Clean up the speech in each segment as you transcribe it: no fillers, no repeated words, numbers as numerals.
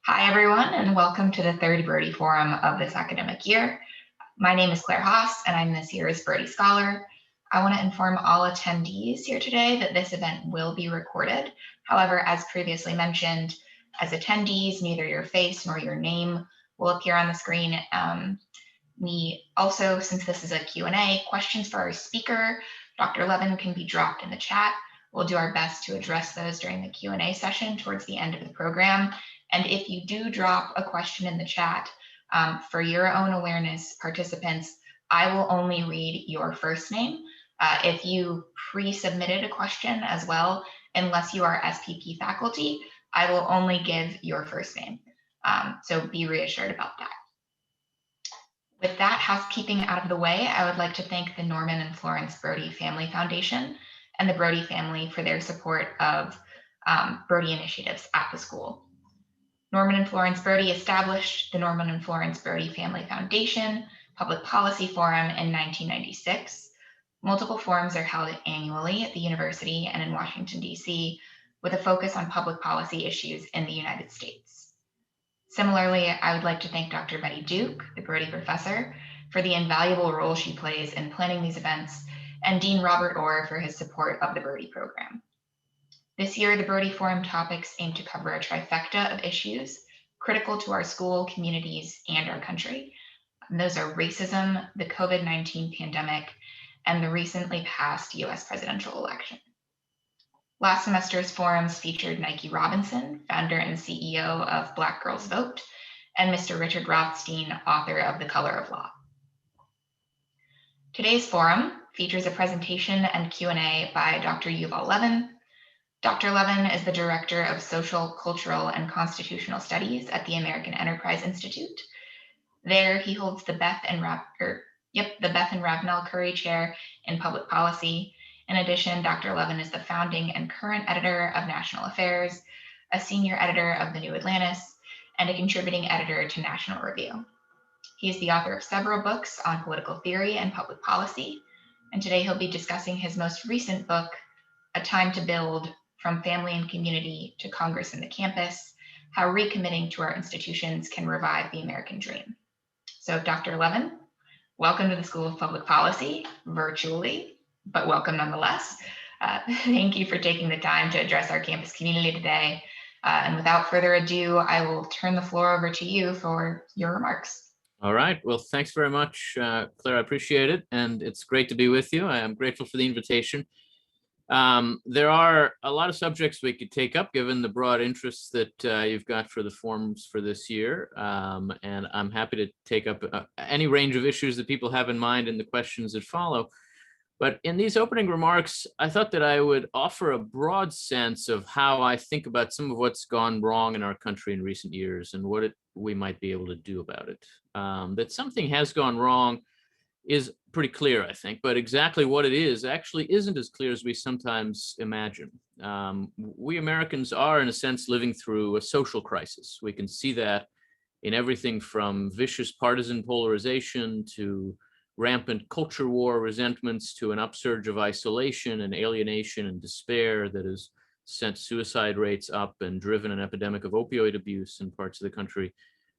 Hi, everyone, and welcome to the third Brody Forum of this academic year. My name is Claire Haas, and I'm this year's Brody Scholar. I want to inform all attendees here today that this event will be recorded. However, as previously mentioned, as attendees, neither your face nor your name will appear on the screen. We also, since this is a Q&A, questions for our speaker, Dr. Levin, can be dropped in the chat. We'll do our best to address those during the Q&A session towards the end of the program. And if you do drop a question in the chat, for your own awareness, participants, I will only read your first name. If you pre-submitted a question as well, unless you are SPP faculty, I will only give your first name. So be reassured about that. With that housekeeping out of the way, I would like to thank the Norman and Florence Brody Family Foundation and the Brody family for their support of Brody initiatives at the school. Norman and Florence Brody established the Norman and Florence Brody Family Foundation Public Policy Forum in 1996. Multiple forums are held annually at the university and in Washington, D.C., with a focus on public policy issues in the United States. Similarly, I would like to thank Dr. Betty Duke, the Brody professor, for the invaluable role she plays in planning these events, and Dean Robert Orr for his support of the Brody program. This year, the Brody Forum topics aim to cover a trifecta of issues critical to our school, communities, and our country. And those are racism, the COVID-19 pandemic, and the recently passed US presidential election. Last semester's forums featured Nike Robinson, founder and CEO of Black Girls Vote, and Mr. Richard Rothstein, author of The Color of Law. Today's forum features a presentation and Q&A by Dr. Yuval Levin. Dr. Levin is the Director of Social, Cultural, and Constitutional Studies at the American Enterprise Institute. There, he holds the Beth and Ravenel Curry Chair in Public Policy. In addition, Dr. Levin is the founding and current editor of National Affairs, a senior editor of the New Atlantis, and a contributing editor to National Review. He is the author of several books on political theory and public policy, and today he'll be discussing his most recent book, A Time to Build: From Family and Community to Congress and the Campus, How Recommitting to Our Institutions Can Revive the American Dream. So Dr. Levin, welcome to the School of Public Policy, virtually, but welcome nonetheless. Thank you for taking the time to address our campus community today. And without further ado, I will turn the floor over to you for your remarks. All right. Well, thanks very much, Claire. I appreciate it. And it's great to be with you. I am grateful for the invitation. There are a lot of subjects we could take up given the broad interests that you've got for the forums for this year. And I'm happy to take up any range of issues that people have in mind in the questions that follow. But in these opening remarks, I thought that I would offer a broad sense of how I think about some of what's gone wrong in our country in recent years and what we might be able to do about it. That something has gone wrong is pretty clear, I think, but exactly what it is actually isn't as clear as we sometimes imagine. We Americans are, in a sense, living through a social crisis. We can see that in everything from vicious partisan polarization to rampant culture war resentments to an upsurge of isolation and alienation and despair that has sent suicide rates up and driven an epidemic of opioid abuse in parts of the country.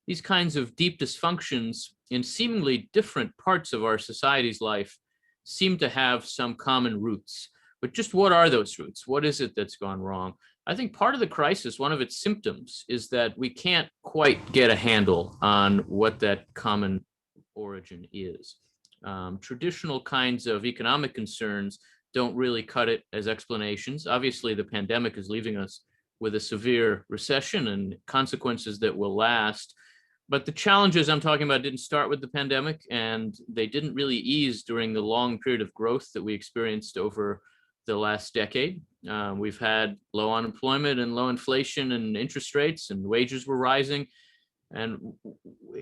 These kinds of deep dysfunctions in seemingly different parts of our society's life seem to have some common roots. But just what are those roots? What is it that's gone wrong? I think part of the crisis, one of its symptoms, is that we can't quite get a handle on what that common origin is. Traditional kinds of economic concerns don't really cut it as explanations. Obviously, the pandemic is leaving us with a severe recession and consequences that will last. But the challenges I'm talking about didn't start with the pandemic, and they didn't really ease during the long period of growth that we experienced over the last decade. We've had low unemployment and low inflation and interest rates, and wages were rising. And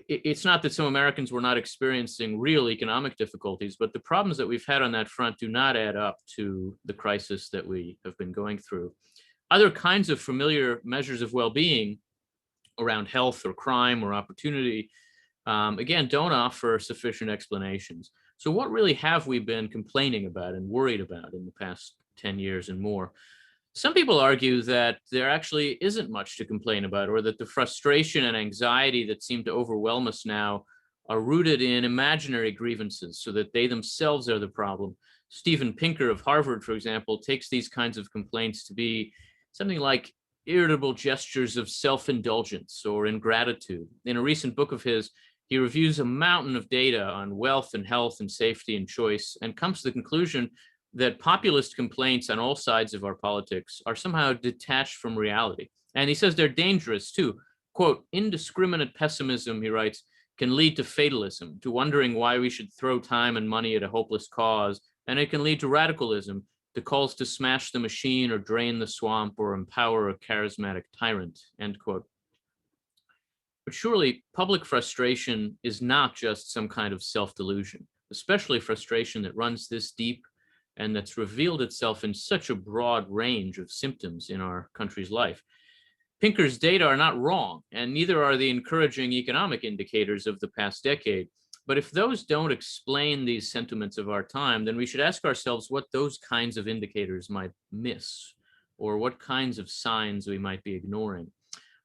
it's not that some Americans were not experiencing real economic difficulties, but the problems that we've had on that front do not add up to the crisis that we have been going through. Other kinds of familiar measures of well-being around health or crime or opportunity, again, don't offer sufficient explanations. So what really have we been complaining about and worried about in the past 10 years and more? Some people argue that there actually isn't much to complain about, or that the frustration and anxiety that seem to overwhelm us now are rooted in imaginary grievances, so that they themselves are the problem. Steven Pinker of Harvard, for example, takes these kinds of complaints to be something like irritable gestures of self-indulgence or ingratitude. In a recent book of his, he reviews a mountain of data on wealth and health and safety and choice, and comes to the conclusion that populist complaints on all sides of our politics are somehow detached from reality. And he says they're dangerous too. Quote, indiscriminate pessimism, he writes, can lead to fatalism, to wondering why we should throw time and money at a hopeless cause, and it can lead to radicalism, to calls to smash the machine or drain the swamp or empower a charismatic tyrant, end quote. But surely public frustration is not just some kind of self-delusion, especially frustration that runs this deep and that's revealed itself in such a broad range of symptoms in our country's life. Pinker's data are not wrong, and neither are the encouraging economic indicators of the past decade. But if those don't explain these sentiments of our time, then we should ask ourselves what those kinds of indicators might miss, or what kinds of signs we might be ignoring.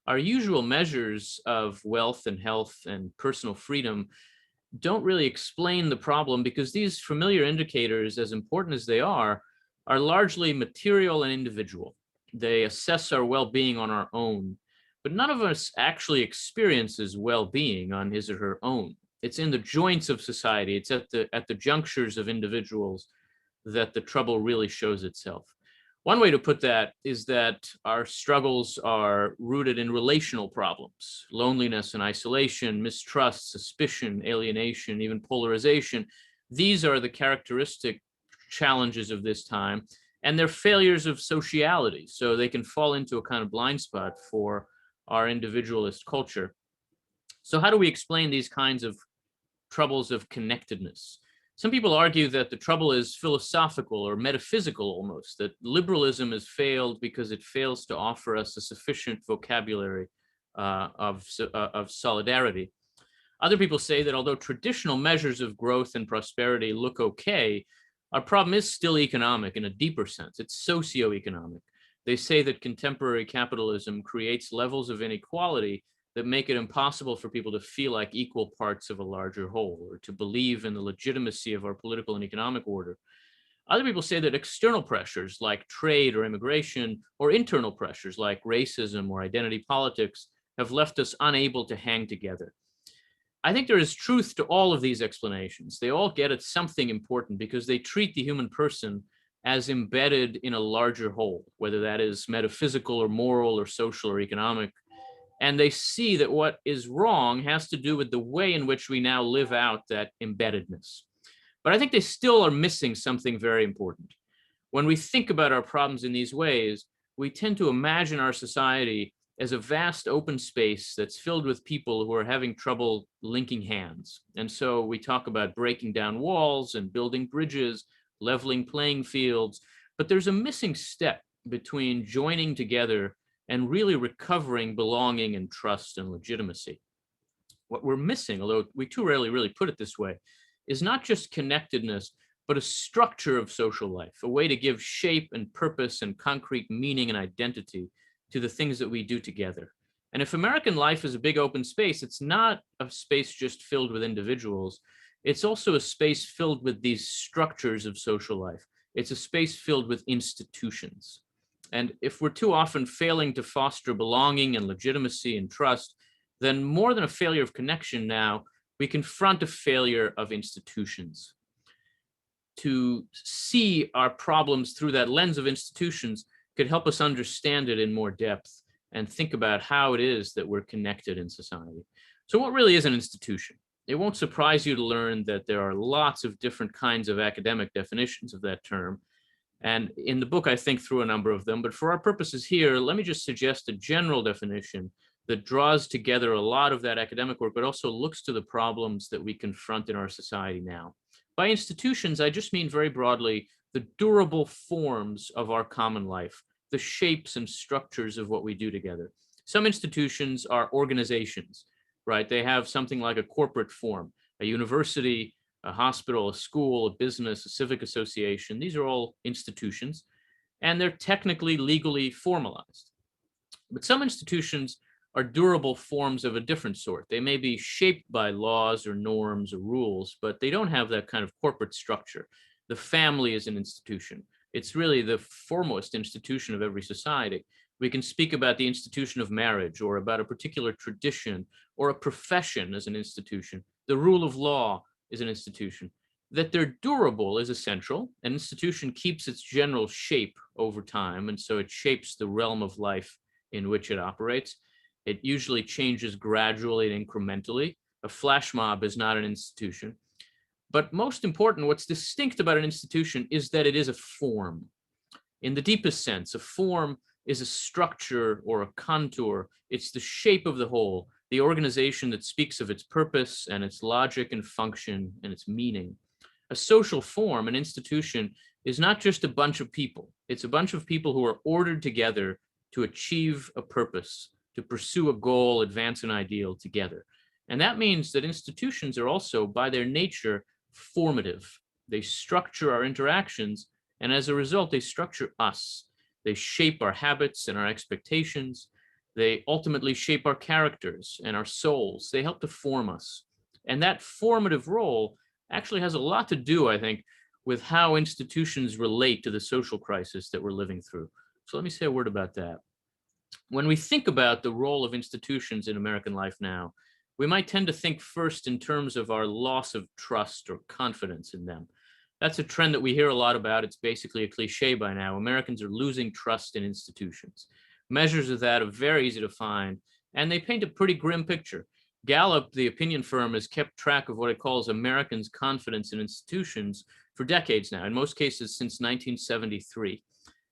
Our usual measures of wealth and health and personal freedom don't really explain the problem, because these familiar indicators, as important as they are largely material and individual. They assess our well-being on our own, but none of us actually experiences well-being on his or her own. It's in the joints of society. It's at the junctures of individuals that the trouble really shows itself. One way to put that is that our struggles are rooted in relational problems: loneliness and isolation, mistrust, suspicion, alienation, even polarization. These are the characteristic challenges of this time, and they're failures of sociality, so they can fall into a kind of blind spot for our individualist culture. So how do we explain these kinds of troubles of connectedness? Some people argue that the trouble is philosophical or metaphysical almost, that liberalism has failed because it fails to offer us a sufficient vocabulary of solidarity. Other people say that although traditional measures of growth and prosperity look okay, our problem is still economic in a deeper sense. It's socioeconomic. They say that contemporary capitalism creates levels of inequality that make it impossible for people to feel like equal parts of a larger whole, or to believe in the legitimacy of our political and economic order. Other people say that external pressures like trade or immigration, or internal pressures like racism or identity politics, have left us unable to hang together. I think there is truth to all of these explanations. They all get at something important, because they treat the human person as embedded in a larger whole, whether that is metaphysical or moral or social or economic. And they see that what is wrong has to do with the way in which we now live out that embeddedness. But I think they still are missing something very important. When we think about our problems in these ways, we tend to imagine our society as a vast open space that's filled with people who are having trouble linking hands. And so we talk about breaking down walls and building bridges, leveling playing fields, but there's a missing step between joining together and really recovering belonging and trust and legitimacy. What we're missing, although we too rarely really put it this way, is not just connectedness, but a structure of social life, a way to give shape and purpose and concrete meaning and identity to the things that we do together. And if American life is a big open space, it's not a space just filled with individuals. It's also a space filled with these structures of social life. It's a space filled with institutions. And if we're too often failing to foster belonging and legitimacy and trust, then more than a failure of connection now, we confront a failure of institutions. To see our problems through that lens of institutions could help us understand it in more depth and think about how it is that we're connected in society. So what really is an institution? It won't surprise you to learn that there are lots of different kinds of academic definitions of that term. And in the book, I think through a number of them, but for our purposes here, let me just suggest a general definition that draws together a lot of that academic work, but also looks to the problems that we confront in our society now. By institutions, I just mean very broadly the durable forms of our common life, the shapes and structures of what we do together. Some institutions are organizations, right? They have something like a corporate form, a university, a hospital, a school, a business, a civic association. These are all institutions. and they're technically legally formalized. But some institutions are durable forms of a different sort. They may be shaped by laws or norms or rules, but they don't have that kind of corporate structure. The family is an institution. It's really the foremost institution of every society. We can speak about the institution of marriage or about a particular tradition or a profession as an institution. The rule of law is an institution. That they're durable is essential. An institution keeps its general shape over time, and so it shapes the realm of life in which it operates. It usually changes gradually and incrementally. A flash mob is not an institution. But most important, what's distinct about an institution is that it is a form. In the deepest sense, a form is a structure or a contour. It's the shape of the whole, the organization that speaks of its purpose and its logic and function and its meaning. A social form, an institution, is not just a bunch of people. It's a bunch of people who are ordered together to achieve a purpose, to pursue a goal, advance an ideal together. And that means that institutions are also, by their nature, formative. They structure our interactions, and as a result, they structure us. They shape our habits and our expectations. They ultimately shape our characters and our souls. They help to form us. And that formative role actually has a lot to do, I think, with how institutions relate to the social crisis that we're living through. So let me say a word about that. When we think about the role of institutions in American life now, we might tend to think first in terms of our loss of trust or confidence in them. That's a trend that we hear a lot about. It's basically a cliche by now. Americans are losing trust in institutions. Measures of that are very easy to find, and they paint a pretty grim picture. Gallup, the opinion firm, has kept track of what it calls Americans' confidence in institutions for decades now, in most cases since 1973,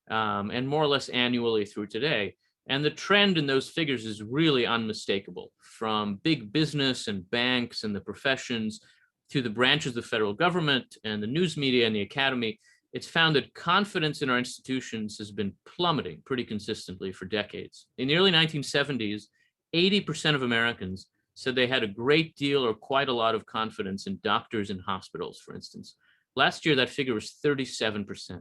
and more or less annually through today. And the trend in those figures is really unmistakable, from big business and banks and the professions to the branches of the federal government and the news media and the academy. It's found that confidence in our institutions has been plummeting pretty consistently for decades. In the early 1970s, 80% of Americans said they had a great deal or quite a lot of confidence in doctors and hospitals, for instance. Last year, that figure was 37%.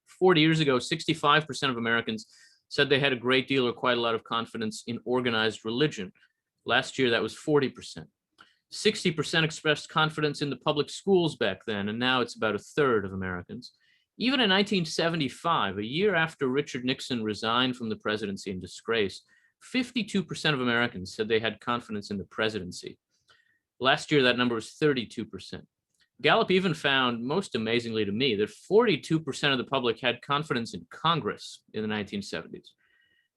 40 years ago, 65% of Americans said they had a great deal or quite a lot of confidence in organized religion. Last year, that was 40%. 60% expressed confidence in the public schools back then, and now it's about a third of Americans. Even in 1975, a year after Richard Nixon resigned from the presidency in disgrace, 52% of Americans said they had confidence in the presidency. Last year, that number was 32%. Gallup even found, most amazingly to me, that 42% of the public had confidence in Congress in the 1970s.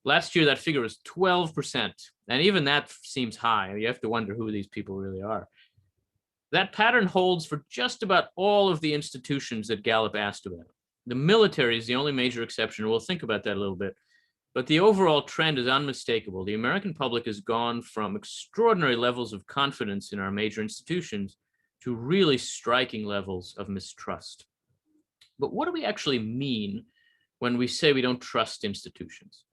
Last year, that figure was 12%, and even that seems high. You have to wonder who these people really are. That pattern holds for just about all of the institutions that Gallup asked about. The military is the only major exception. We'll think about that a little bit. But the overall trend is unmistakable. The American public has gone from extraordinary levels of confidence in our major institutions to really striking levels of mistrust. But what do we actually mean when we say we don't trust institutions?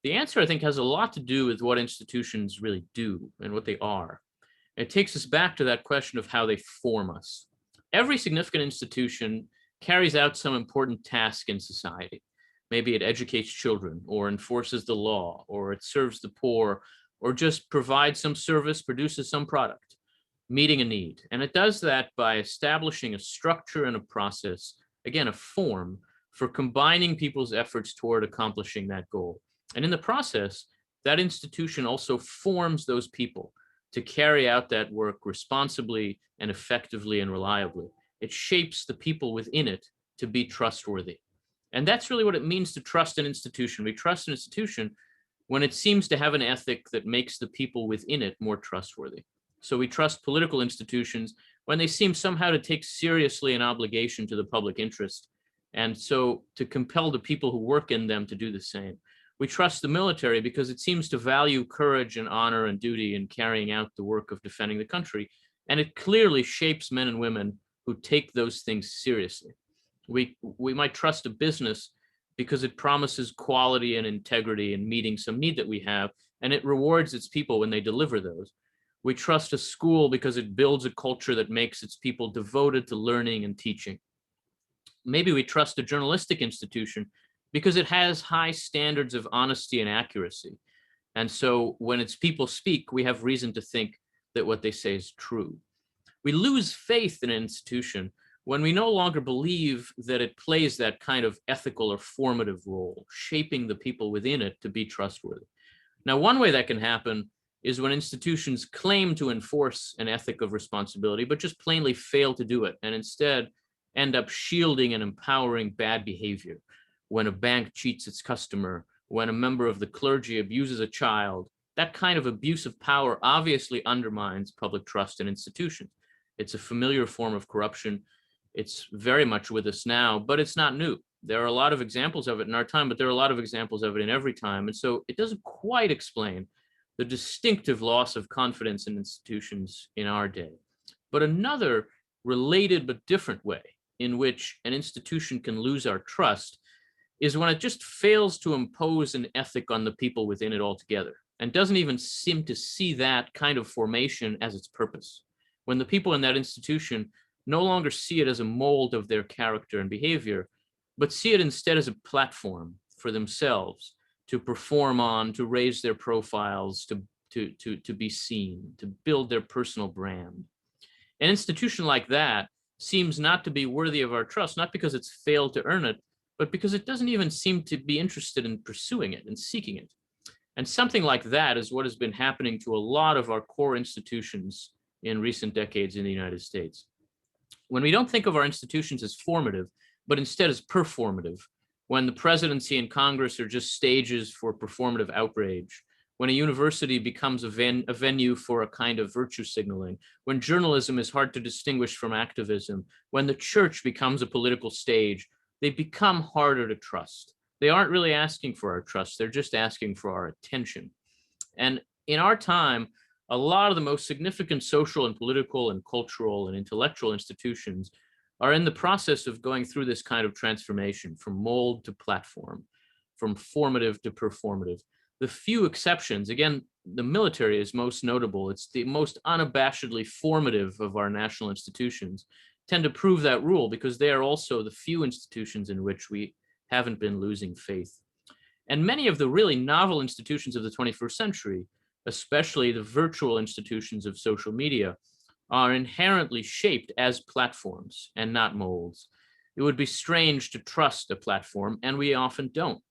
The answer, I think, has a lot to do with what institutions really do and what they are. It takes us back to that question of how they form us. Every significant institution carries out some important task in society. Maybe it educates children, or enforces the law, or it serves the poor, or just provides some service, produces some product, meeting a need. And it does that by establishing a structure and a process, again, a form for combining people's efforts toward accomplishing that goal. And in the process, that institution also forms those people to carry out that work responsibly and effectively and reliably. It shapes the people within it to be trustworthy. And that's really what it means to trust an institution. We trust an institution when it seems to have an ethic that makes the people within it more trustworthy. So we trust political institutions when they seem somehow to take seriously an obligation to the public interest, and so to compel the people who work in them to do the same. We trust the military because it seems to value courage and honor and duty in carrying out the work of defending the country, and it clearly shapes men and women who take those things seriously. We might trust a business because it promises quality and integrity in meeting some need that we have, and it rewards its people when they deliver those. We trust a school because it builds a culture that makes its people devoted to learning and teaching. Maybe we trust a journalistic institution because it has high standards of honesty and accuracy. And so when its people speak, we have reason to think that what they say is true. We lose faith in an institution when we no longer believe that it plays that kind of ethical or formative role, shaping the people within it to be trustworthy. Now, one way that can happen is when institutions claim to enforce an ethic of responsibility, but just plainly fail to do it, and instead end up shielding and empowering bad behavior. When a bank cheats its customer, when a member of the clergy abuses a child, that kind of abuse of power obviously undermines public trust in institutions. It's a familiar form of corruption. It's very much with us now, but it's not new. There are a lot of examples of it in our time, but there are a lot of examples of it in every time. And so it doesn't quite explain the distinctive loss of confidence in institutions in our day. But another related but different way in which an institution can lose our trust is when it just fails to impose an ethic on the people within it altogether and doesn't even seem to see that kind of formation as its purpose. When the people in that institution no longer see it as a mold of their character and behavior, but see it instead as a platform for themselves to perform on, to raise their profiles, to be seen, to build their personal brand. An institution like that seems not to be worthy of our trust, not because it's failed to earn it, but because it doesn't even seem to be interested in pursuing it and seeking it. And something like that is what has been happening to a lot of our core institutions in recent decades in the United States. When we don't think of our institutions as formative, but instead as performative, when the presidency and Congress are just stages for performative outrage, when a university becomes a venue for a kind of virtue signaling, when journalism is hard to distinguish from activism, when the church becomes a political stage, they become harder to trust. They aren't really asking for our trust, they're just asking for our attention. And in our time, a lot of the most significant social and political and cultural and intellectual institutions are in the process of going through this kind of transformation from mold to platform, from formative to performative. The few exceptions, again, the military is most notable. It's the most unabashedly formative of our national institutions, tend to prove that rule because they are also the few institutions in which we haven't been losing faith. And many of the really novel institutions of the 21st century, especially the virtual institutions of social media, are inherently shaped as platforms and not molds. It would be strange to trust a platform, and we often don't.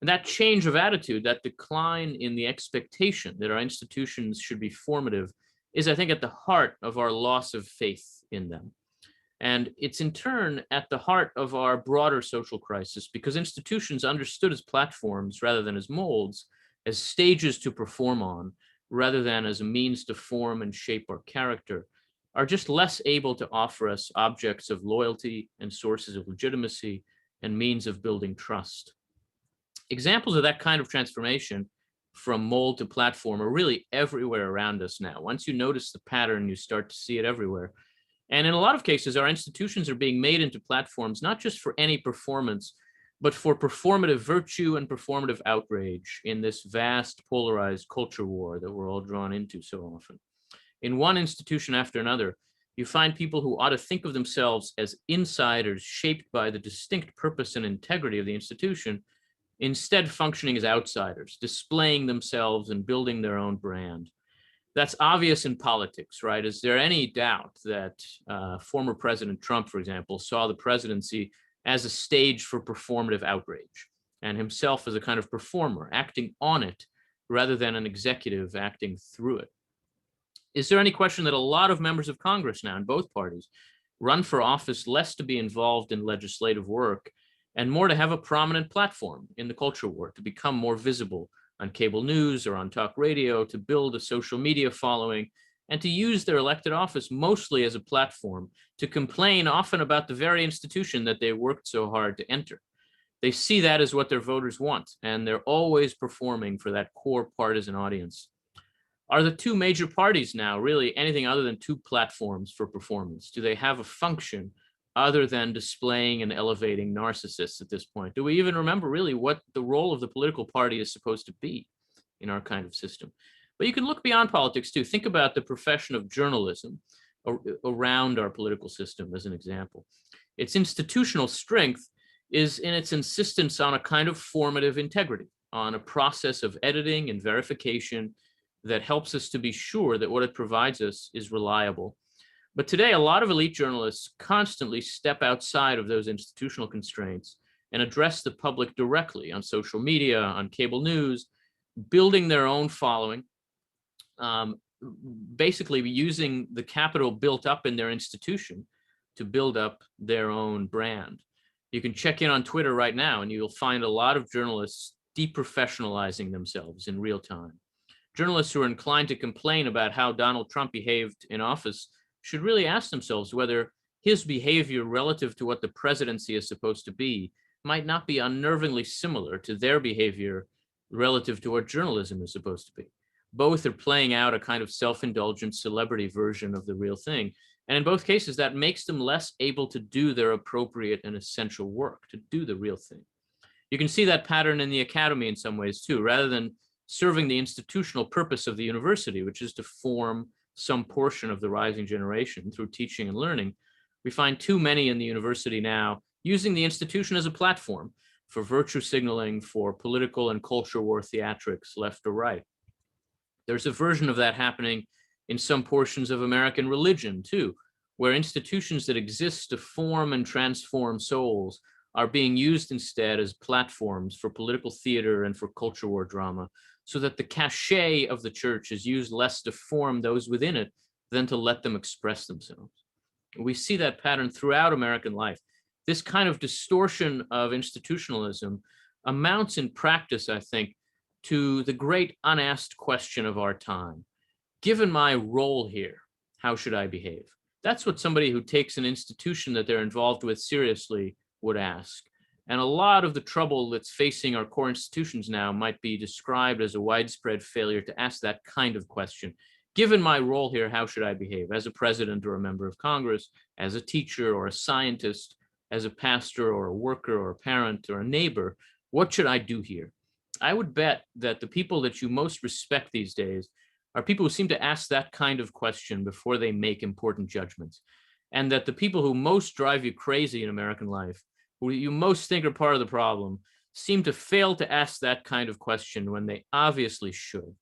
And that change of attitude, that decline in the expectation that our institutions should be formative, is, I think, at the heart of our loss of faith in them. And it's in turn at the heart of our broader social crisis, because institutions understood as platforms rather than as molds, as stages to perform on, rather than as a means to form and shape our character, are just less able to offer us objects of loyalty and sources of legitimacy and means of building trust. Examples of that kind of transformation from mold to platform are really everywhere around us now. Once you notice the pattern, you start to see it everywhere. And in a lot of cases, our institutions are being made into platforms, not just for any performance, but for performative virtue and performative outrage in this vast polarized culture war that we're all drawn into so often. In one institution after another, you find people who ought to think of themselves as insiders shaped by the distinct purpose and integrity of the institution, instead functioning as outsiders, displaying themselves and building their own brand. That's obvious in politics, right? Is there any doubt that former President Trump, for example, saw the presidency as a stage for performative outrage and himself as a kind of performer acting on it rather than an executive acting through it? Is there any question that a lot of members of Congress now in both parties run for office less to be involved in legislative work and more to have a prominent platform in the culture war, to become more visible on cable news or on talk radio, to build a social media following, and to use their elected office mostly as a platform to complain often about the very institution that they worked so hard to enter? They see that as what their voters want, and they're always performing for that core partisan audience. Are the two major parties now really anything other than two platforms for performance? Do they have a function other than displaying and elevating narcissists at this point? Do we even remember really what the role of the political party is supposed to be in our kind of system? But you can look beyond politics too. Think about the profession of journalism. around our political system, as an example. Its institutional strength is in its insistence on a kind of formative integrity, on a process of editing and verification that helps us to be sure that what it provides us is reliable. But today, a lot of elite journalists constantly step outside of those institutional constraints and address the public directly on social media, on cable news, building their own following, basically using the capital built up in their institution to build up their own brand. You can check in on Twitter right now, and you'll find a lot of journalists deprofessionalizing themselves in real time. Journalists who are inclined to complain about how Donald Trump behaved in office should really ask themselves whether his behavior relative to what the presidency is supposed to be might not be unnervingly similar to their behavior relative to what journalism is supposed to be. Both are playing out a kind of self-indulgent celebrity version of the real thing. And in both cases, that makes them less able to do their appropriate and essential work, to do the real thing. You can see that pattern in the academy in some ways too. Rather than serving the institutional purpose of the university, which is to form some portion of the rising generation through teaching and learning, we find too many in the university now using the institution as a platform for virtue signaling, for political and culture war theatrics, left or right. There's a version of that happening in some portions of American religion too, where institutions that exist to form and transform souls are being used instead as platforms for political theater and for culture war drama, so that the cachet of the church is used less to form those within it than to let them express themselves. We see that pattern throughout American life. This kind of distortion of institutionalism amounts in practice, I think, to the great unasked question of our time. Given my role here, how should I behave? That's what somebody who takes an institution that they're involved with seriously would ask. And a lot of the trouble that's facing our core institutions now might be described as a widespread failure to ask that kind of question. Given my role here, how should I behave? As a president or a member of Congress, as a teacher or a scientist, as a pastor or a worker or a parent or a neighbor, what should I do here? I would bet that the people that you most respect these days are people who seem to ask that kind of question before they make important judgments. And that the people who most drive you crazy in American life, who you most think are part of the problem, seem to fail to ask that kind of question when they obviously should.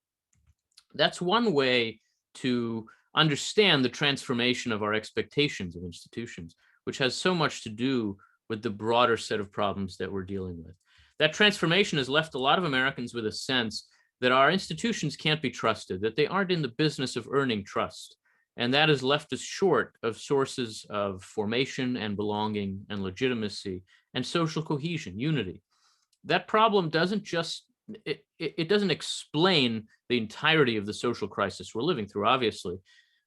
That's one way to understand the transformation of our expectations of institutions, which has so much to do with the broader set of problems that we're dealing with. That transformation has left a lot of Americans with a sense that our institutions can't be trusted, that they aren't in the business of earning trust. And that has left us short of sources of formation and belonging and legitimacy and social cohesion, unity. That problem doesn't just, it doesn't explain the entirety of the social crisis we're living through, obviously,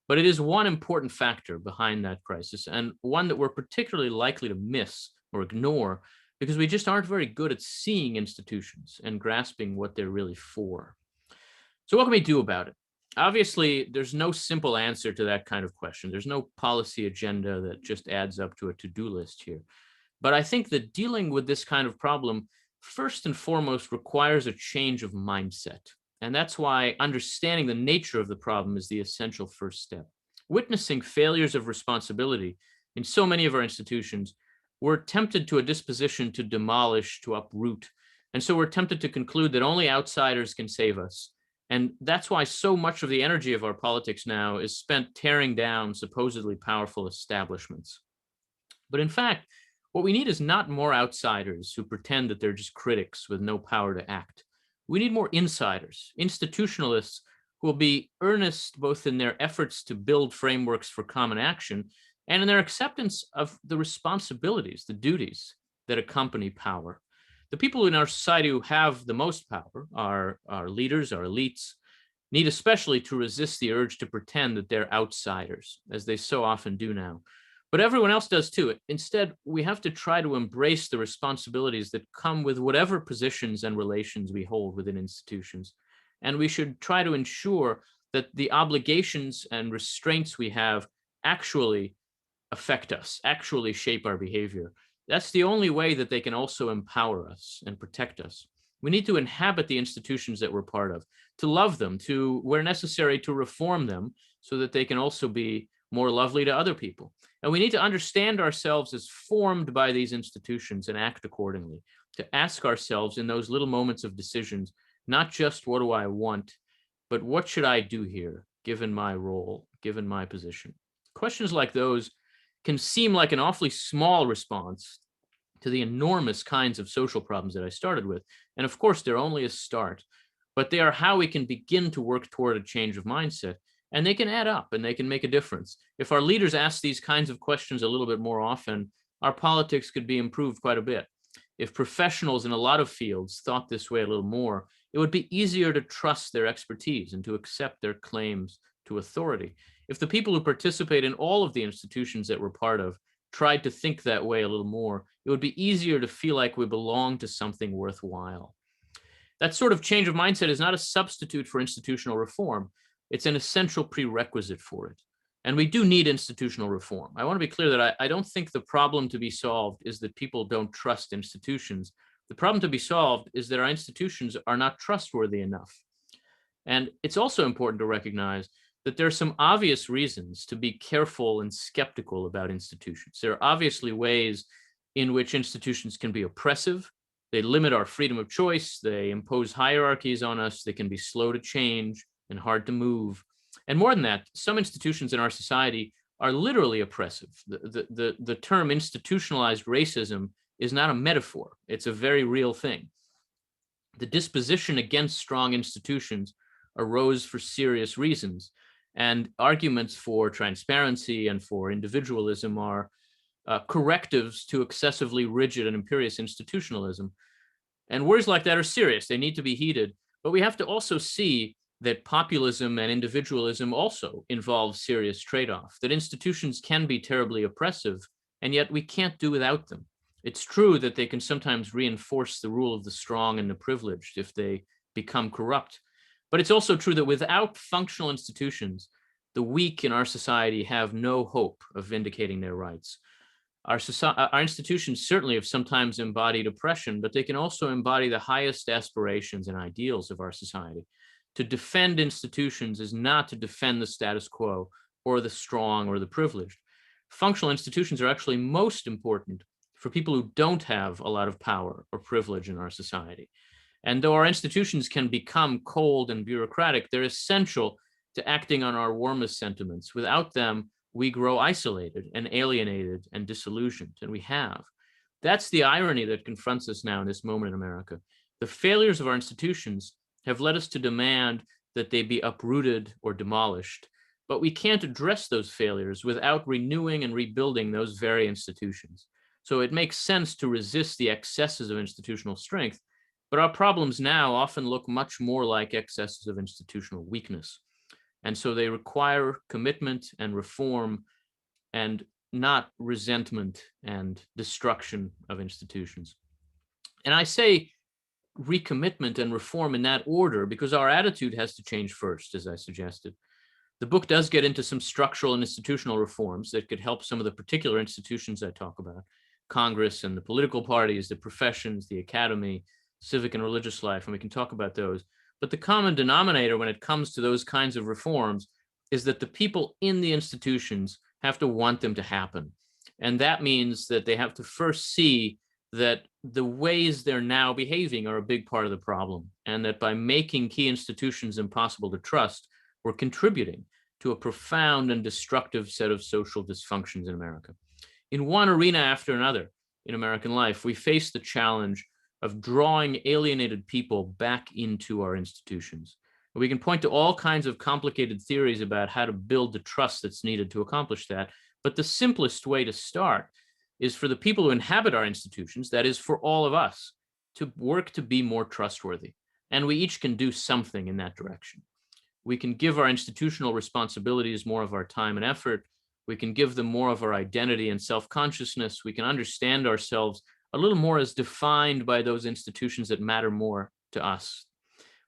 but it is one important factor behind that crisis, and one that we're particularly likely to miss or ignore because we just aren't very good at seeing institutions and grasping what they're really for. So what can we do about it? Obviously, there's no simple answer to that kind of question. There's no policy agenda that just adds up to a to-do list here. But I think that dealing with this kind of problem, first and foremost, requires a change of mindset. And that's why understanding the nature of the problem is the essential first step. Witnessing failures of responsibility in so many of our institutions, we're tempted to a disposition to demolish, to uproot. And so we're tempted to conclude that only outsiders can save us. And that's why so much of the energy of our politics now is spent tearing down supposedly powerful establishments. But in fact, what we need is not more outsiders who pretend that they're just critics with no power to act. We need more insiders, institutionalists who will be earnest both in their efforts to build frameworks for common action and in their acceptance of the responsibilities, the duties that accompany power. The people in our society who have the most power, our leaders, our elites, need especially to resist the urge to pretend that they're outsiders, as they so often do now. But everyone else does too. Instead, we have to try to embrace the responsibilities that come with whatever positions and relations we hold within institutions. And we should try to ensure that the obligations and restraints we have actually affect us, actually shape our behavior. That's the only way that they can also empower us and protect us. We need to inhabit the institutions that we're part of, to love them, to, where necessary, to reform them so that they can also be more lovely to other people. And we need to understand ourselves as formed by these institutions and act accordingly, to ask ourselves in those little moments of decisions, not just what do I want, but what should I do here, given my role, given my position? Questions like those can seem like an awfully small response to the enormous kinds of social problems that I started with. And of course, they're only a start, but they are how we can begin to work toward a change of mindset. And they can add up and they can make a difference. If our leaders ask these kinds of questions a little bit more often, our politics could be improved quite a bit. If professionals in a lot of fields thought this way a little more, it would be easier to trust their expertise and to accept their claims to authority. If the people who participate in all of the institutions that we're part of tried to think that way a little more, it would be easier to feel like we belong to something worthwhile. That sort of change of mindset is not a substitute for institutional reform. It's an essential prerequisite for it. And we do need institutional reform. I want to be clear that I don't think the problem to be solved is that people don't trust institutions. The problem to be solved is that our institutions are not trustworthy enough. And it's also important to recognize that there are some obvious reasons to be careful and skeptical about institutions. There are obviously ways in which institutions can be oppressive. They limit our freedom of choice. They impose hierarchies on us. They can be slow to change and hard to move. And more than that, some institutions in our society are literally oppressive. The term institutionalized racism is not a metaphor. It's a very real thing. The disposition against strong institutions arose for serious reasons. And arguments for transparency and for individualism are correctives to excessively rigid and imperious institutionalism. And words like that are serious. They need to be heeded. But we have to also see that populism and individualism also involve serious trade-off, that institutions can be terribly oppressive, and yet we can't do without them. It's true that they can sometimes reinforce the rule of the strong and the privileged if they become corrupt. But it's also true that without functional institutions, the weak in our society have no hope of vindicating their rights. Our institutions certainly have sometimes embodied oppression, but they can also embody the highest aspirations and ideals of our society. To defend institutions is not to defend the status quo or the strong or the privileged. Functional institutions are actually most important for people who don't have a lot of power or privilege in our society. And though our institutions can become cold and bureaucratic, they're essential to acting on our warmest sentiments. Without them, we grow isolated and alienated and disillusioned, and we have. That's the irony that confronts us now in this moment in America. The failures of our institutions have led us to demand that they be uprooted or demolished, but we can't address those failures without renewing and rebuilding those very institutions. So it makes sense to resist the excesses of institutional strength, but our problems now often look much more like excesses of institutional weakness. And so they require commitment and reform and not resentment and destruction of institutions. And I say recommitment and reform in that order because our attitude has to change first, as I suggested. The book does get into some structural and institutional reforms that could help some of the particular institutions I talk about, Congress and the political parties, the professions, the academy, civic and religious life, and we can talk about those. But the common denominator when it comes to those kinds of reforms is that the people in the institutions have to want them to happen. And that means that they have to first see that the ways they're now behaving are a big part of the problem, and that by making key institutions impossible to trust, we're contributing to a profound and destructive set of social dysfunctions in America. In one arena after another in American life, we face the challenge of drawing alienated people back into our institutions. We can point to all kinds of complicated theories about how to build the trust that's needed to accomplish that, but the simplest way to start is for the people who inhabit our institutions, that is for all of us, to work to be more trustworthy. And we each can do something in that direction. We can give our institutional responsibilities more of our time and effort. We can give them more of our identity and self-consciousness. We can understand ourselves a little more as defined by those institutions that matter more to us.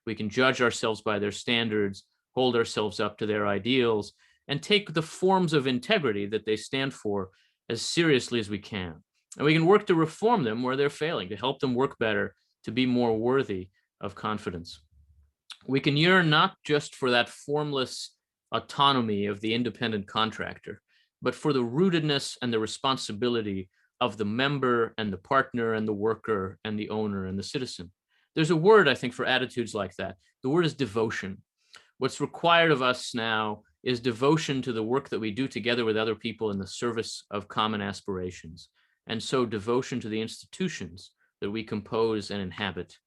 We can judge ourselves by their standards, hold ourselves up to their ideals, and take the forms of integrity that they stand for as seriously as we can. And we can work to reform them where they're failing, to help them work better, to be more worthy of confidence. We can yearn not just for that formless, autonomy of the independent contractor, but for the rootedness and the responsibility of the member and the partner and the worker and the owner and the citizen. There's a word, I think, for attitudes like that. The word is devotion. What's required of us now is devotion to the work that we do together with other people in the service of common aspirations. And so devotion to the institutions that we compose and inhabit.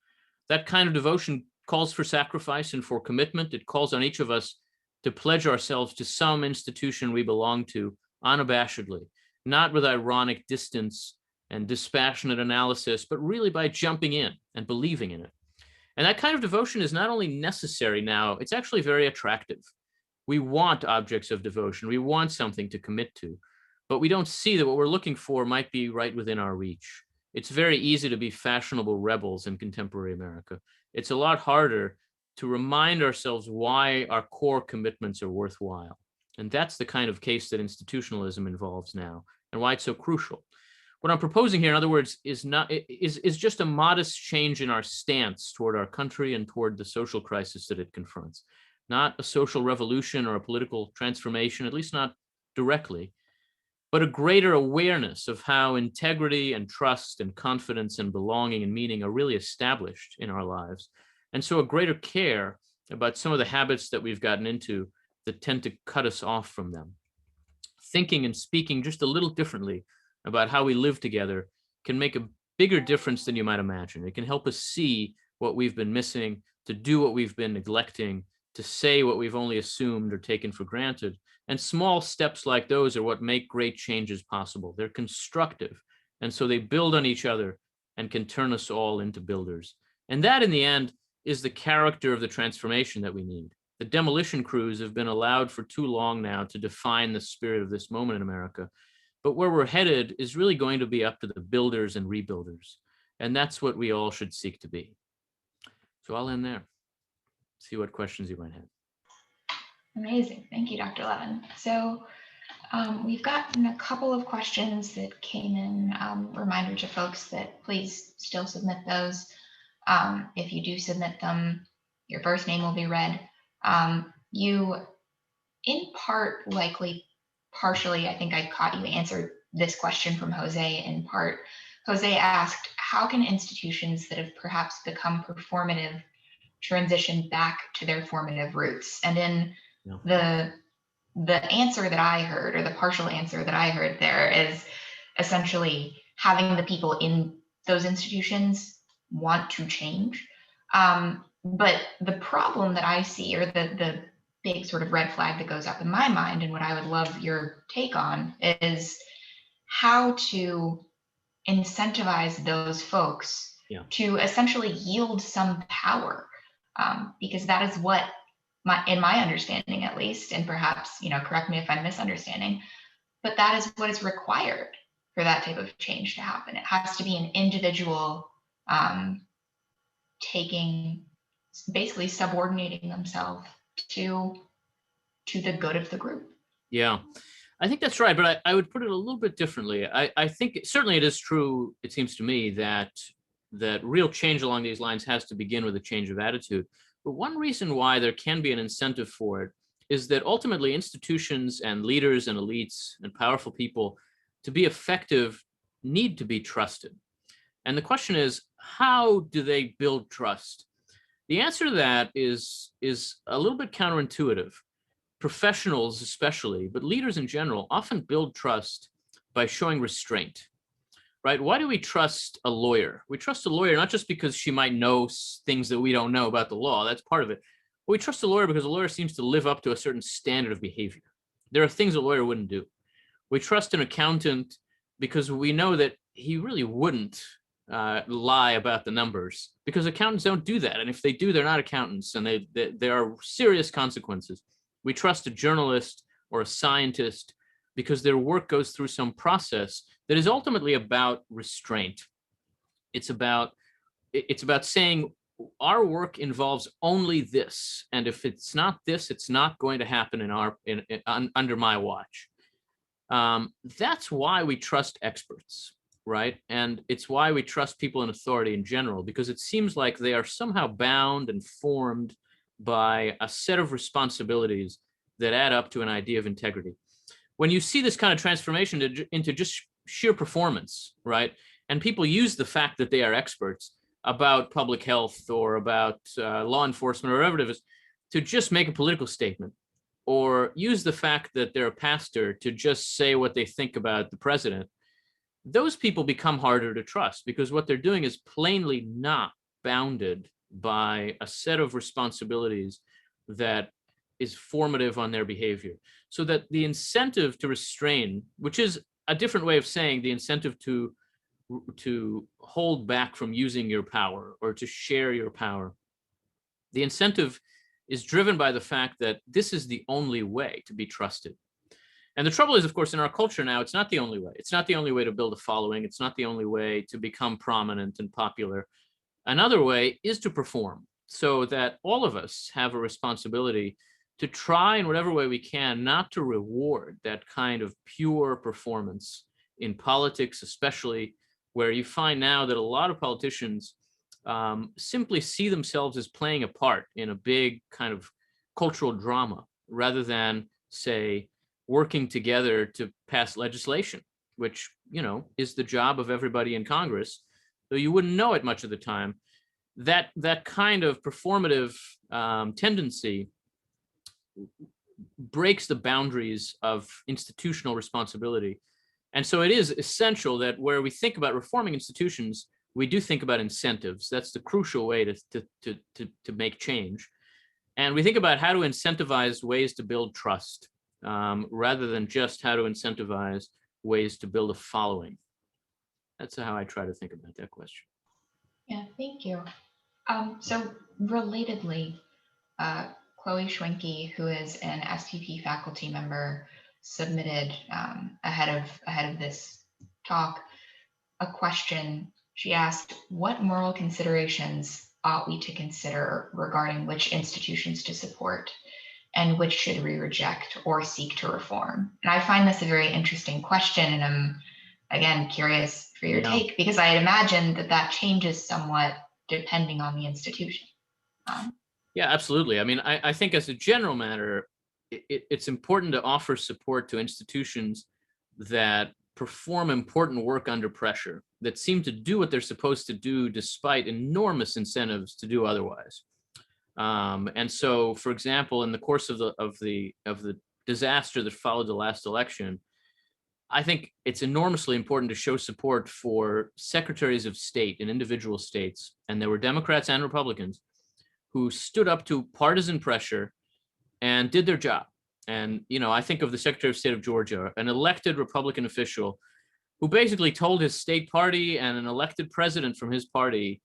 That kind of devotion calls for sacrifice and for commitment. It calls on each of us to pledge ourselves to some institution we belong to unabashedly, not with ironic distance and dispassionate analysis, but really by jumping in and believing in it. And that kind of devotion is not only necessary now, it's actually very attractive. We want objects of devotion. We want something to commit to, but we don't see that what we're looking for might be right within our reach. It's very easy to be fashionable rebels in contemporary America. It's a lot harder to remind ourselves why our core commitments are worthwhile. And that's the kind of case that institutionalism involves now, and why it's so crucial. What I'm proposing here, in other words, is just a modest change in our stance toward our country and toward the social crisis that it confronts. Not a social revolution or a political transformation, at least not directly, but a greater awareness of how integrity and trust and confidence and belonging and meaning are really established in our lives. And so a greater care about some of the habits that we've gotten into that tend to cut us off from them. Thinking and speaking just a little differently about how we live together can make a bigger difference than you might imagine. It can help us see what we've been missing, to do what we've been neglecting, to say what we've only assumed or taken for granted. And small steps like those are what make great changes possible. They're constructive. And so they build on each other and can turn us all into builders. And that, in the end, is the character of the transformation that we need. The demolition crews have been allowed for too long now to define the spirit of this moment in America. But where we're headed is really going to be up to the builders and rebuilders. And that's what we all should seek to be. So I'll end there. See what questions you might have. Amazing. Thank you, Dr. Levin. So we've gotten a couple of questions that came in. Reminder to folks that please still submit those. If you do submit them, your first name will be read. You, in part, likely, partially, I think I caught you answered this question from Jose in part. Jose asked, how can institutions that have perhaps become performative transition back to their formative roots? And in the answer that I heard, or the partial answer that I heard there, is essentially having the people in those institutions want to change. But the problem that I see, or the big sort of red flag that goes up in my mind, and what I would love your take on, is how to incentivize those folks to essentially yield some power, because that is what, in my understanding at least, and perhaps, correct me if I'm misunderstanding, but that is what is required for that type of change to happen. It has to be an individual basically subordinating themselves to the good of the group. Yeah, I think that's right, but I would put it a little bit differently. I think certainly it is true, it seems to me, that real change along these lines has to begin with a change of attitude. But one reason why there can be an incentive for it is that ultimately institutions and leaders and elites and powerful people, to be effective, need to be trusted. And the question is, how do they build trust? The answer to that is a little bit counterintuitive. Professionals especially, but leaders in general, often build trust by showing restraint, right? Why do we trust a lawyer? We trust a lawyer not just because she might know things that we don't know about the law. That's part of it. But we trust a lawyer because a lawyer seems to live up to a certain standard of behavior. There are things a lawyer wouldn't do. We trust an accountant because we know that he really wouldn't lie about the numbers, because accountants don't do that. And if they do, they're not accountants, and there are serious consequences. We trust a journalist or a scientist because their work goes through some process that is ultimately about restraint. It's about saying our work involves only this, and if it's not this, it's not going to happen under my watch. That's why we trust experts, right? And it's why we trust people in authority in general, because it seems like they are somehow bound and formed by a set of responsibilities that add up to an idea of integrity. When you see this kind of transformation into just sheer performance, right? And people use the fact that they are experts about public health or about law enforcement or whatever it is to just make a political statement, or use the fact that they're a pastor to just say what they think about the president, those people become harder to trust because what they're doing is plainly not bounded by a set of responsibilities that is formative on their behavior. So that the incentive to restrain, which is a different way of saying the incentive to hold back from using your power or to share your power, the incentive is driven by the fact that this is the only way to be trusted. And the trouble is, of course, in our culture now, it's not the only way. It's not the only way to build a following. It's not the only way to become prominent and popular. Another way is to perform, so that all of us have a responsibility to try in whatever way we can not to reward that kind of pure performance in politics, especially where you find now that a lot of politicians simply see themselves as playing a part in a big kind of cultural drama rather than, say, working together to pass legislation, which, you know, is the job of everybody in Congress, though you wouldn't know it much of the time. That kind of performative tendency breaks the boundaries of institutional responsibility. And so it is essential that where we think about reforming institutions, we do think about incentives. That's the crucial way to make change. And we think about how to incentivize ways to build trust, rather than just how to incentivize ways to build a following. That's how I try to think about that question. Yeah, thank you. So relatedly, Chloe Schwenke, who is an SPP faculty member, submitted ahead of this talk a question. She asked, what moral considerations ought we to consider regarding which institutions to support and which should we reject or seek to reform? And I find this a very interesting question, and I'm, again, curious for your take, because I imagine that changes somewhat depending on the institution. Yeah, absolutely. I mean, I think as a general matter, it's important to offer support to institutions that perform important work under pressure, that seem to do what they're supposed to do despite enormous incentives to do otherwise. And so, for example, in the course of the disaster that followed the last election, I think it's enormously important to show support for secretaries of state in individual states, and there were Democrats and Republicans who stood up to partisan pressure and did their job. And, you know, I think of the Secretary of State of Georgia, an elected Republican official who basically told his state party and an elected president from his party,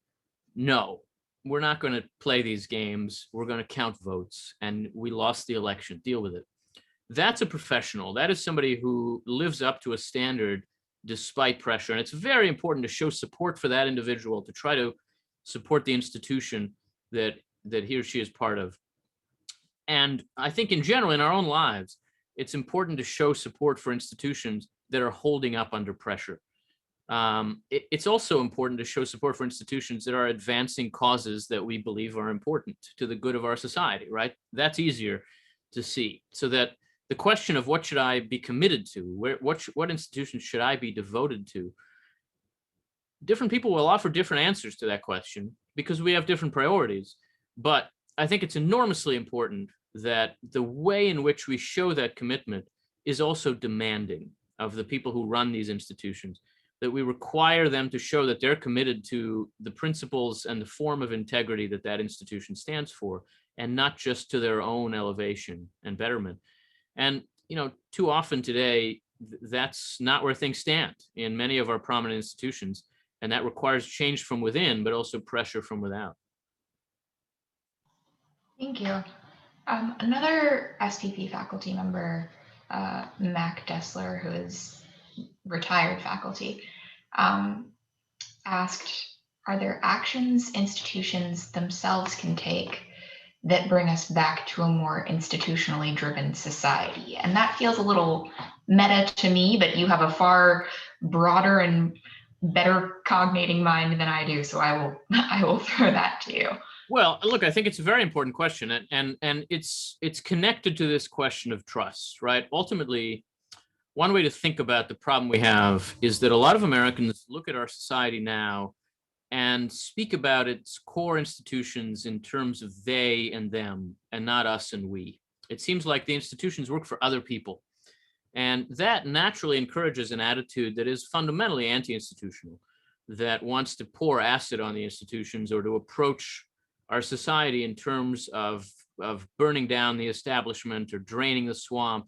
no, we're not going to play these games. We're going to count votes, and we lost the election. Deal with it. That's a professional. That is somebody who lives up to a standard despite pressure. And it's very important to show support for that individual, to try to support the institution that he or she is part of. And I think in general, in our own lives, it's important to show support for institutions that are holding up under pressure. It's also important to show support for institutions that are advancing causes that we believe are important to the good of our society, right? That's easier to see. So that the question of what should I be committed to, what institutions should I be devoted to, different people will offer different answers to that question because we have different priorities. But I think it's enormously important that the way in which we show that commitment is also demanding of the people who run these institutions, that we require them to show that they're committed to the principles and the form of integrity that that institution stands for, and not just to their own elevation and betterment. And, you know, too often today, that's not where things stand in many of our prominent institutions. And that requires change from within, but also pressure from without. Thank you. Another SPP faculty member, Mac Dessler, who is retired faculty, asked, are there actions institutions themselves can take that bring us back to a more institutionally driven society? And that feels a little meta to me, but you have a far broader and better cognating mind than I do, so I will throw that to you. Well, look, I think it's a very important question, and it's connected to this question of trust, right? Ultimately, one way to think about the problem we have is that a lot of Americans look at our society now and speak about its core institutions in terms of they and them and not us and we. It seems like the institutions work for other people. And that naturally encourages an attitude that is fundamentally anti-institutional, that wants to pour acid on the institutions or to approach our society in terms of burning down the establishment or draining the swamp,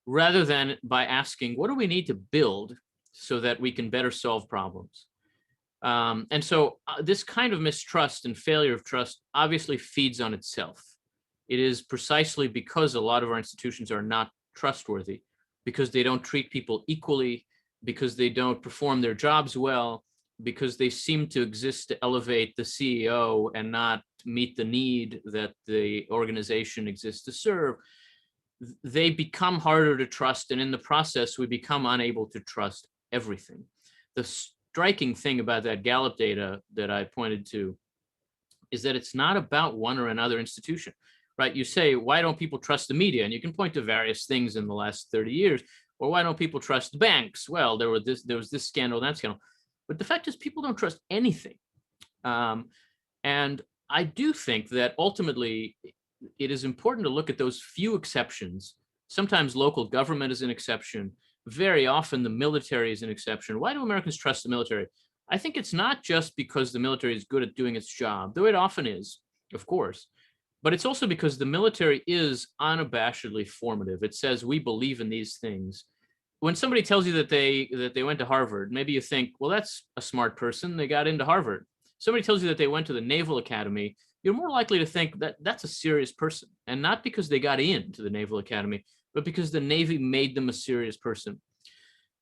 rather than by asking, what do we need to build so that we can better solve problems? And so this kind of mistrust and failure of trust obviously feeds on itself. It is precisely because a lot of our institutions are not trustworthy, because they don't treat people equally, because they don't perform their jobs well, because they seem to exist to elevate the CEO and not meet the need that the organization exists to serve. They become harder to trust, and in the process, we become unable to trust everything. The striking thing about that Gallup data that I pointed to is that it's not about one or another institution, right? You say, why don't people trust the media? And you can point to various things in the last 30 years. Or why don't people trust the banks? Well, there was this scandal, that scandal. But the fact is, people don't trust anything. And I do think that ultimately it is important to look at those few exceptions. Sometimes local government is an exception. Very often the military is an exception. Why do Americans trust the military? I think it's not just because the military is good at doing its job, though it often is, of course, but it's also because the military is unabashedly formative. It says, we believe in these things. When somebody tells you that they went to Harvard, maybe you think, well, that's a smart person. They got into Harvard. Somebody tells you that they went to the Naval Academy, you're more likely to think that that's a serious person, and not because they got into the Naval Academy, but because the Navy made them a serious person.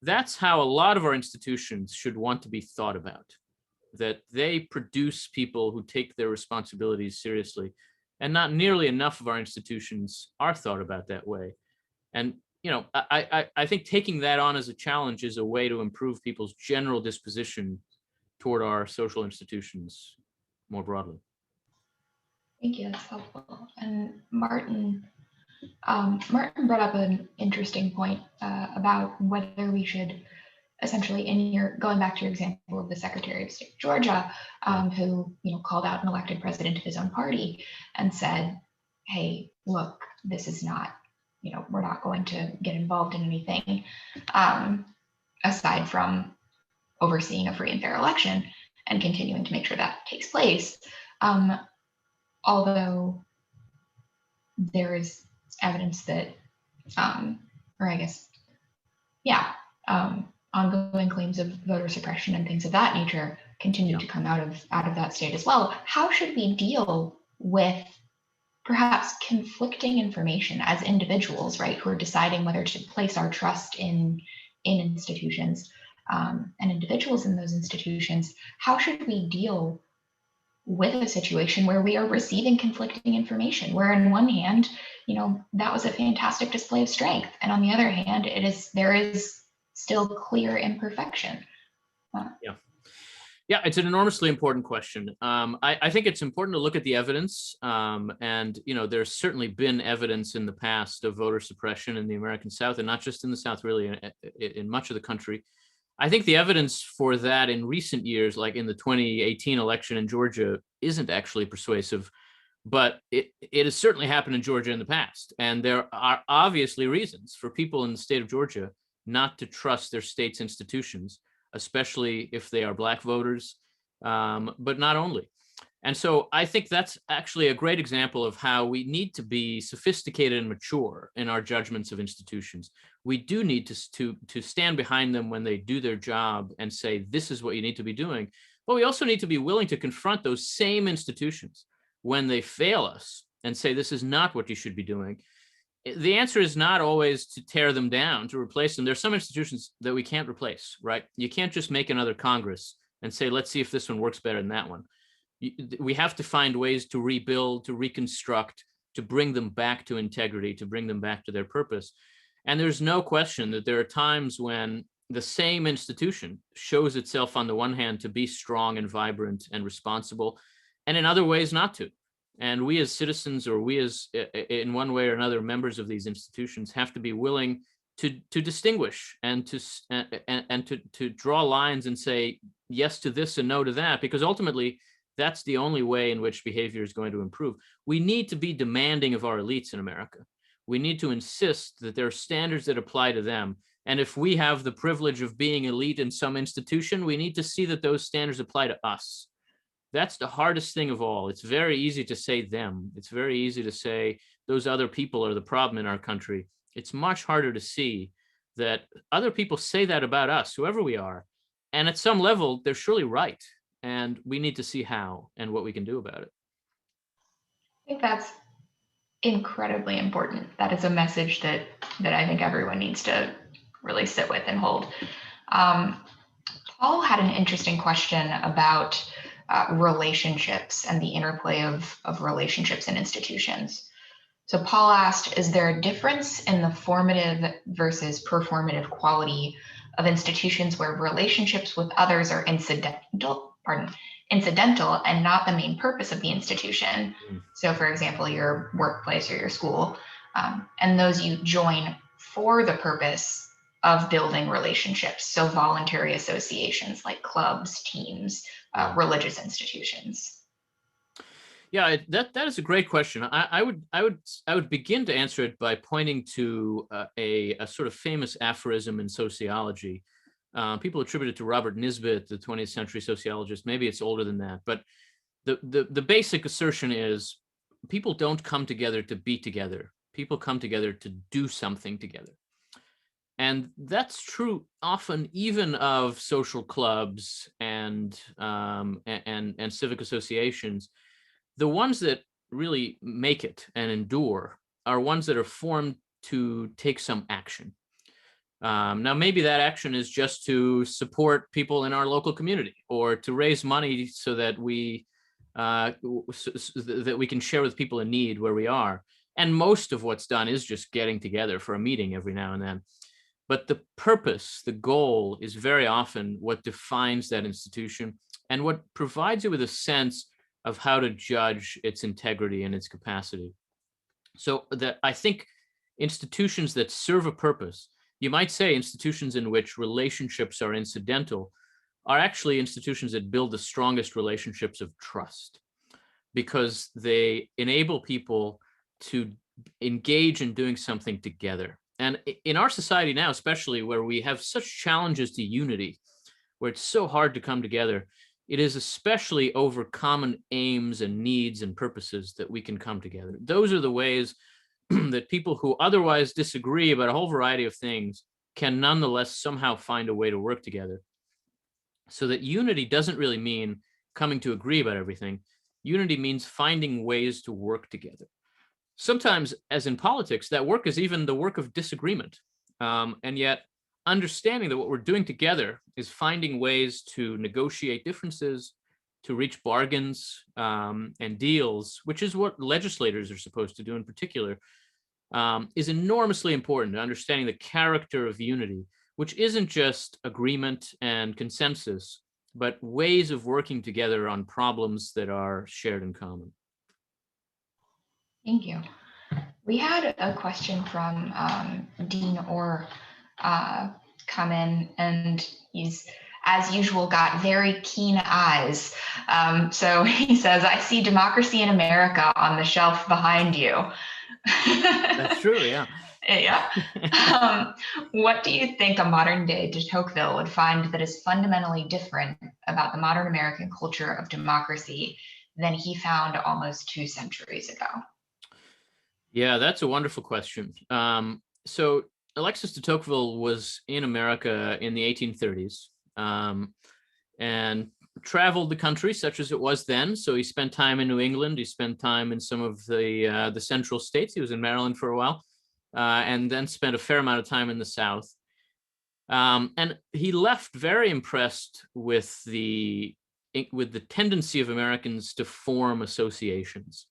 That's how a lot of our institutions should want to be thought about, that they produce people who take their responsibilities seriously, and not nearly enough of our institutions are thought about that way. And I think taking that on as a challenge is a way to improve people's general disposition toward our social institutions more broadly. Thank you, that's helpful. And Martin brought up an interesting point about whether we should essentially, going back to your example of the Secretary of State of Georgia, who called out an elected president of his own party and said, hey, look, this is not, we're not going to get involved in anything aside from overseeing a free and fair election and continuing to make sure that takes place. Although there is evidence that, ongoing claims of voter suppression and things of that nature continue to come out of that state as well. How should we deal with perhaps conflicting information as individuals, right, who are deciding whether to place our trust in institutions and individuals in those institutions? How should we deal with a situation where we are receiving conflicting information, where on one hand, that was a fantastic display of strength, and on the other hand, there is still clear imperfection? Yeah, it's an enormously important question. I think it's important to look at the evidence, and there's certainly been evidence in the past of voter suppression in the American South, and not just in the South, really, in much of the country. I think the evidence for that in recent years, like in the 2018 election in Georgia, isn't actually persuasive, but it has certainly happened in Georgia in the past. And there are obviously reasons for people in the state of Georgia not to trust their state's institutions, especially if they are Black voters, but not only. And so I think that's actually a great example of how we need to be sophisticated and mature in our judgments of institutions. We do need to stand behind them when they do their job and say, this is what you need to be doing. But we also need to be willing to confront those same institutions when they fail us and say, this is not what you should be doing. The answer is not always to tear them down, to replace them. There's some institutions that we can't replace, right? You can't just make another Congress and say, let's see if this one works better than that one. We have to find ways to rebuild, to reconstruct, to bring them back to integrity, to bring them back to their purpose. And there's no question that there are times when the same institution shows itself on the one hand to be strong and vibrant and responsible, and in other ways not to. And we as citizens, or we as, in one way or another, members of these institutions, have to be willing to distinguish and to draw lines and say yes to this and no to that, because ultimately that's the only way in which behavior is going to improve. We need to be demanding of our elites in America. We need to insist that there are standards that apply to them. And if we have the privilege of being elite in some institution, we need to see that those standards apply to us. That's the hardest thing of all. It's very easy to say them. It's very easy to say those other people are the problem in our country. It's much harder to see that other people say that about us, whoever we are. And at some level, they're surely right. And we need to see how and what we can do about it. I think that's incredibly important. That is a message that I think everyone needs to really sit with and hold. Paul had an interesting question about relationships and the interplay of relationships and institutions. So Paul asked, is there a difference in the formative versus performative quality of institutions where relationships with others are incidental and not the main purpose of the institution? So for example, your workplace or your school, and those you join for the purpose of building relationships. So voluntary associations like clubs, teams, religious institutions. Yeah, that is a great question. I would begin to answer it by pointing to a sort of famous aphorism in sociology. People attribute it to Robert Nisbet, the 20th century sociologist. Maybe it's older than that, but the basic assertion is people don't come together to be together. People come together to do something together. And that's true often even of social clubs and civic associations. The ones that really make it and endure are ones that are formed to take some action. Now, maybe that action is just to support people in our local community, or to raise money so that we can share with people in need where we are. And most of what's done is just getting together for a meeting every now and then. But the purpose, the goal, is very often what defines that institution and what provides you with a sense of how to judge its integrity and its capacity. So that I think institutions that serve a purpose, you might say institutions in which relationships are incidental, are actually institutions that build the strongest relationships of trust, because they enable people to engage in doing something together. And in our society now, especially where we have such challenges to unity, where it's so hard to come together, it is especially over common aims and needs and purposes that we can come together. Those are the ways that people who otherwise disagree about a whole variety of things can nonetheless somehow find a way to work together. So that unity doesn't really mean coming to agree about everything. Unity means finding ways to work together. Sometimes, as in politics, that work is even the work of disagreement. And yet, understanding that what we're doing together is finding ways to negotiate differences, to reach bargains and deals, which is what legislators are supposed to do in particular, is enormously important to understanding the character of unity, which isn't just agreement and consensus, but ways of working together on problems that are shared in common. Thank you. We had a question from Dean Orr come in, and he's, as usual, got very keen eyes. So he says, I see Democracy in America on the shelf behind you. That's true, yeah. Yeah. What do you think a modern day de Tocqueville would find that is fundamentally different about the modern American culture of democracy than he found almost 2 centuries ago? Yeah, that's a wonderful question. So Alexis de Tocqueville was in America in the 1830s and traveled the country such as it was then. So he spent time in New England. He spent time in some of the central states. He was in Maryland for a while, and then spent a fair amount of time in the South. And he left very impressed with the tendency of Americans to form associations.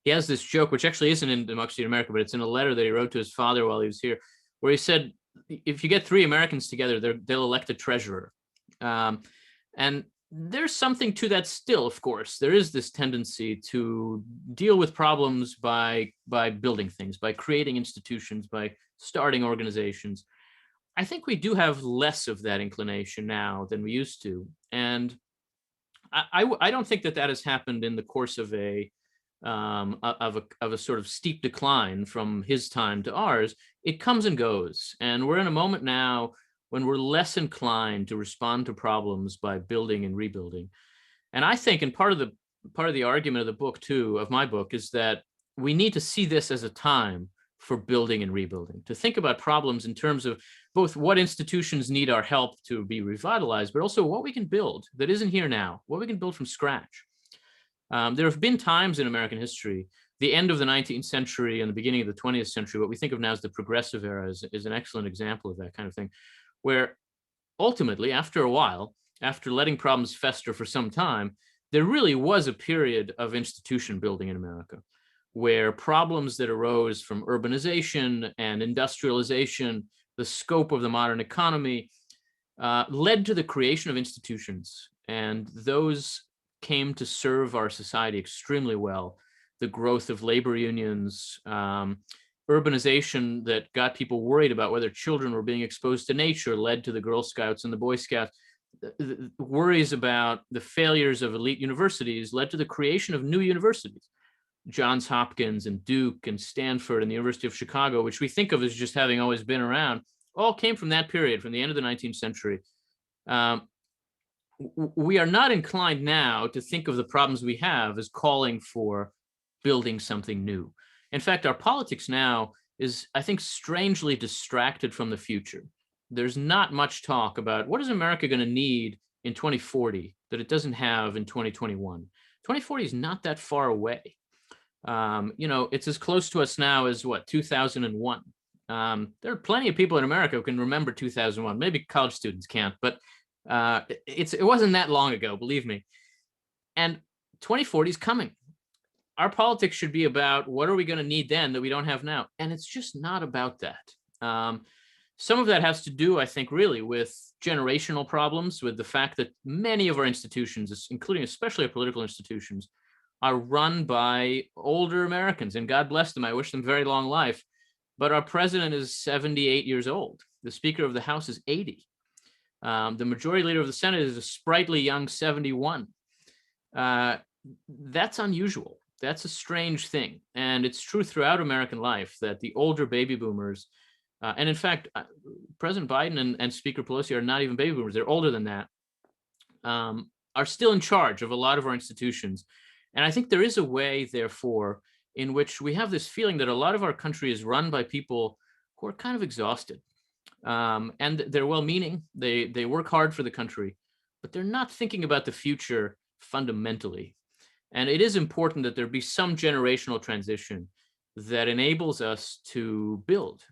He has this joke, which actually isn't in Democracy in America, but it's in a letter that he wrote to his father while he was here, where he said, if you get 3 Americans together, they'll elect a treasurer. And there's something to that still, of course. There is this tendency to deal with problems by building things, by creating institutions, by starting organizations. I think we do have less of that inclination now than we used to. And I don't think that has happened in the course of a sort of steep decline from his time to ours. It comes and goes, and we're in a moment now when we're less inclined to respond to problems by building and rebuilding. And I think, and part of the argument of the book too, of my book, is that we need to see this as a time for building and rebuilding, to think about problems in terms of both what institutions need our help to be revitalized, but also what we can build that isn't here now, what we can build from scratch. There have been times in American history, the end of the 19th century and the beginning of the 20th century, what we think of now as the progressive era is an excellent example of that kind of thing, where ultimately, after a while, after letting problems fester for some time, there really was a period of institution building in America, where problems that arose from urbanization and industrialization, the scope of the modern economy, led to the creation of institutions. And those came to serve our society extremely well. The growth of labor unions, urbanization that got people worried about whether children were being exposed to nature led to the Girl Scouts and the Boy Scouts. The worries about the failures of elite universities led to the creation of new universities. Johns Hopkins and Duke and Stanford and the University of Chicago, which we think of as just having always been around, all came from that period, from the end of the 19th century. We are not inclined now to think of the problems we have as calling for building something new. In fact, our politics now is, I think, strangely distracted from the future. There's not much talk about what is America going to need in 2040 that it doesn't have in 2021. 2040 is not that far away. It's as close to us now as 2001. There are plenty of people in America who can remember 2001. Maybe college students can't, but it wasn't that long ago, believe me. And 2040 is coming. Our politics should be about what are we going to need then that we don't have now, and it's just not about that. Some of that has to do, I think, really with generational problems, with the fact that many of our institutions, including especially our political institutions, are run by older Americans, and God bless them. I wish them very long life. But our president is 78 years old. The Speaker of the House is 80. The Majority Leader of the Senate is a sprightly young 71. That's unusual. That's a strange thing. And it's true throughout American life that the older baby boomers, and in fact, President Biden and Speaker Pelosi are not even baby boomers. They're older than that, are still in charge of a lot of our institutions. And I think there is a way, therefore, in which we have this feeling that a lot of our country is run by people who are kind of exhausted. And they're well-meaning. They work hard for the country, but they're not thinking about the future fundamentally. And it is important that there be some generational transition that enables us to build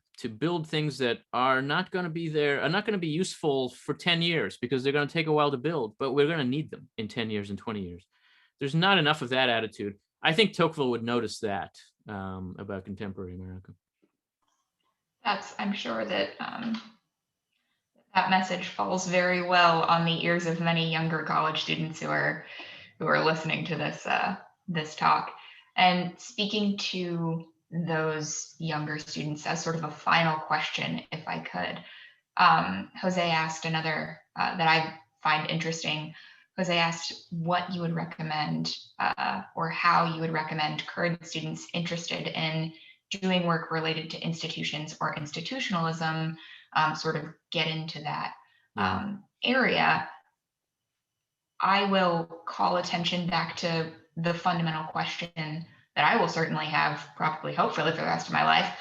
things that are not going to be there, are not going to be useful for 10 years because they're going to take a while to build, but we're going to need them in 10 years and 20 years. There's not enough of that attitude. I think Tocqueville would notice that about contemporary America. I'm sure that that message falls very well on the ears of many younger college students who are listening to this talk. And speaking to those younger students as sort of a final question, if I could, Jose asked another that I find interesting. Jose asked what you would recommend or how you would recommend current students interested in doing work related to institutions or institutionalism sort of get into that area. I will call attention back to the fundamental question that I will certainly have, probably, hopefully, for the rest of my life,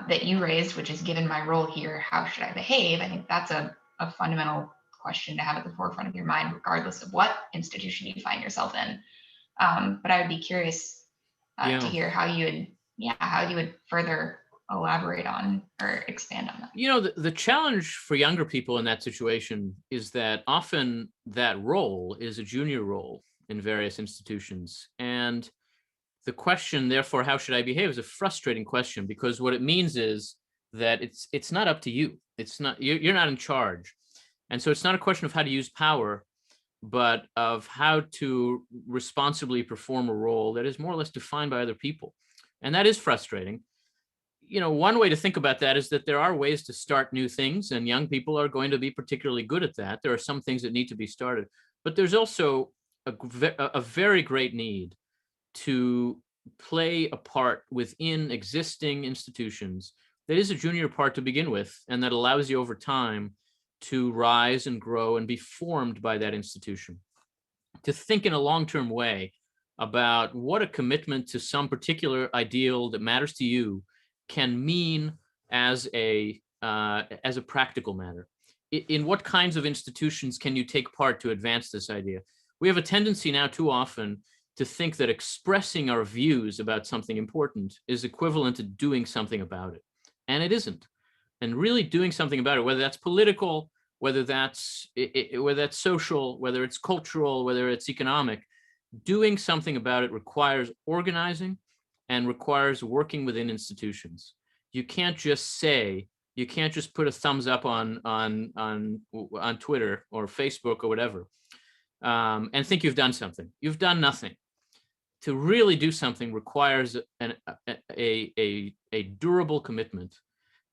that you raised, which is, given my role here, how should I behave? I think that's a fundamental question to have at the forefront of your mind, regardless of what institution you find yourself in. But I would be curious to hear how you would further elaborate on or expand on that. The challenge for younger people in that situation is that often that role is a junior role in various institutions. And the question, therefore, how should I behave, is a frustrating question, because what it means is that it's not up to you. It's not, you're not in charge. And so it's not a question of how to use power, but of how to responsibly perform a role that is more or less defined by other people. And that is frustrating. You know, one way to think about that is that there are ways to start new things, and young people are going to be particularly good at that. There are some things that need to be started, but there's also a very great need to play a part within existing institutions that is a junior part to begin with, and that allows you over time to rise and grow and be formed by that institution. To think in a long-term way about what a commitment to some particular ideal that matters to you can mean as a practical matter. In what kinds of institutions can you take part to advance this idea? We have a tendency now too often to think that expressing our views about something important is equivalent to doing something about it. And it isn't. And really doing something about it, whether that's political, whether that's social, whether it's cultural, whether it's economic, doing something about it requires organizing and requires working within institutions. You can't just put a thumbs up on Twitter or Facebook or whatever, and think you've done something. You've done nothing. To really do something requires a durable commitment.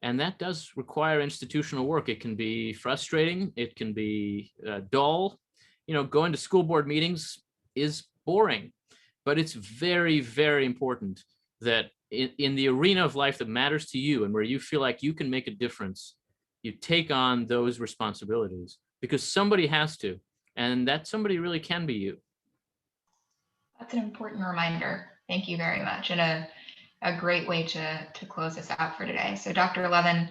And that does require institutional work. It can be frustrating. It can be dull. You know, going to school board meetings is boring, but it's very, very important that in the arena of life that matters to you and where you feel like you can make a difference, you take on those responsibilities, because somebody has to, and that somebody really can be you. That's an important reminder. Thank you very much. And a great way to close this out for today. So Dr. Levin,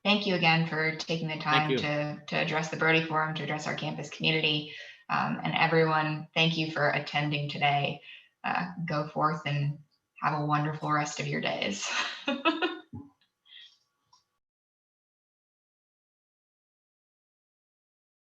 thank you again for taking the time to address the Brody Forum, to address our campus community. And everyone, thank you for attending today. Go forth and have a wonderful rest of your days.